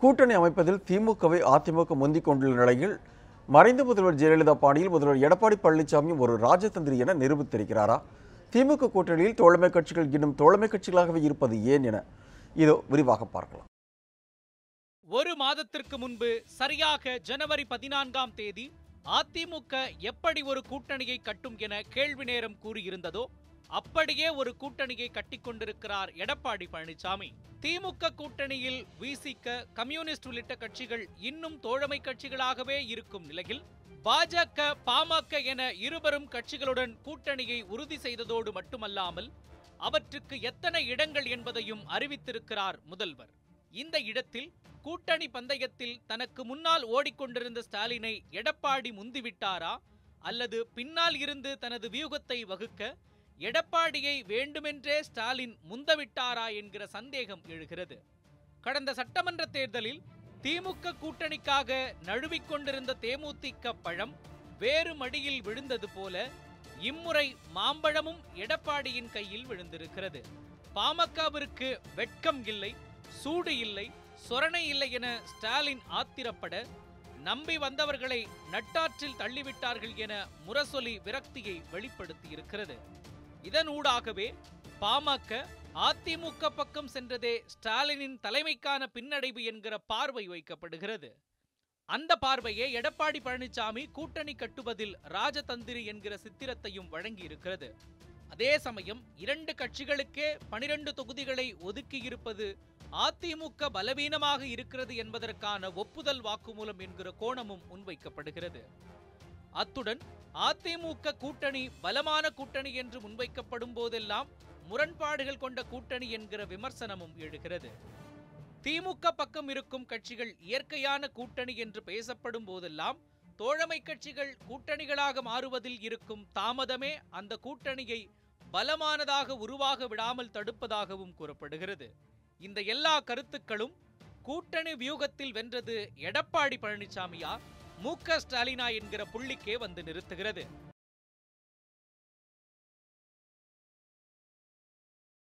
கூட்டணி அமைப்பதில் திமுகவை அதிமுக முந்திக் கொண்டுள்ள நிலையில் மறைந்த முதல்வர் ஜெயலலிதா பாணியில் முதல்வர் எடப்பாடி பழனிசாமி ஒரு ராஜதந்திரி என நிரூபித்திருக்கிறாரா? திமுக கூட்டணியில் தோழமை கட்சிகள் இன்னும் தோழமை கட்சிகளாகவே இருப்பது ஏன் என இதோ விரிவாக பார்க்கலாம். ஒரு மாதத்திற்கு முன்பு சரியாக ஜனவரி 14ஆம் தேதி அதிமுக எப்படி ஒரு கூட்டணியை கட்டும் என கேள்வி நேரம் கூறியிருந்ததோ அப்படியே ஒரு கூட்டணியை கட்டிக்கொண்டிருக்கிறார் எடப்பாடி பழனிசாமி. திமுக கூட்டணியில் விசிக, கம்யூனிஸ்ட் உள்ளிட்ட கட்சிகள் இன்னும் தோழமை கட்சிகளாகவே இருக்கும் நிலையில் பாஜக, பாமக என இருவரும் கட்சிகளுடன் கூட்டணியை உறுதி செய்ததோடு மட்டுமல்லாமல் அவற்றுக்கு எத்தனை இடங்கள் என்பதையும் அறிவித்திருக்கிறார் முதல்வர். இந்த இடத்தில் கூட்டணி பந்தயத்தில் தனக்கு முன்னால் ஓடிக்கொண்டிருந்த ஸ்டாலினை எடப்பாடி முந்திவிட்டாரா அல்லது பின்னால் இருந்து தனது வியூகத்தை வகுக்க எடப்பாடியை வேண்டுமென்றே ஸ்டாலின் முந்தவிட்டாரா என்கிற சந்தேகம் எழுகிறது. கடந்த சட்டமன்ற தேர்தலில் திமுக கூட்டணிக்காக நழுவிக்கொண்டிருந்த தேமுதிக பழம் வேறு மடியில் விழுந்தது போல இம்முறை மாம்பழமும் எடப்பாடியின் கையில் விழுந்திருக்கிறது. பாமகவிற்கு வெட்கம் இல்லை, சூடு இல்லை, சொரணை இல்லை என ஸ்டாலின் ஆத்திரப்பட நம்பி வந்தவர்களை நட்டாற்றில் தள்ளிவிட்டார்கள் என முரசொலி விரக்தியை வெளிப்படுத்தியிருக்கிறது. இதனூடாகவே பாமக அதிமுக பக்கம் சென்றதே ஸ்டாலினின் தலைமைக்கான பின்னடைவு என்கிற பார்வை வைக்கப்படுகிறது. அந்த பார்வையை எடப்பாடி பழனிசாமி கூட்டணி கட்டுவதில் ராஜதந்திரி என்கிற சித்திரத்தையும் வழங்கியிருக்கிறது. அதே சமயம் இரண்டு கட்சிகளுக்கே 12 தொகுதிகளை ஒதுக்கியிருப்பது அதிமுக பலவீனமாக இருக்கிறது என்பதற்கான ஒப்புதல் வாக்குமூலம் என்கிற கோணமும் முன்வைக்கப்படுகிறது. அத்துடன் அதிமுக கூட்டணி பலமான கூட்டணி என்று முன்வைக்கப்படும் போதெல்லாம் முரண்பாடுகள் கொண்ட கூட்டணி என்கிற விமர்சனமும் எழுகிறது. திமுக பக்கம் இருக்கும் கட்சிகள் இயற்கையான கூட்டணி என்று பேசப்படும் போதெல்லாம் தோழமை கட்சிகள் கூட்டணிகளாக மாறுவதில் இருக்கும் தாமதமே அந்த கூட்டணியை பலமானதாக உருவாக விடாமல் தடுப்பதாகவும் கூறப்படுகிறது. இந்த எல்லா கருத்துக்களும் கூட்டணி வியூகத்தில் வென்றது எடப்பாடி பழனிசாமியா, மு.க. ஸ்டாலினா என்கிற புள்ளிக்கே வந்து நிறுத்துகிறது.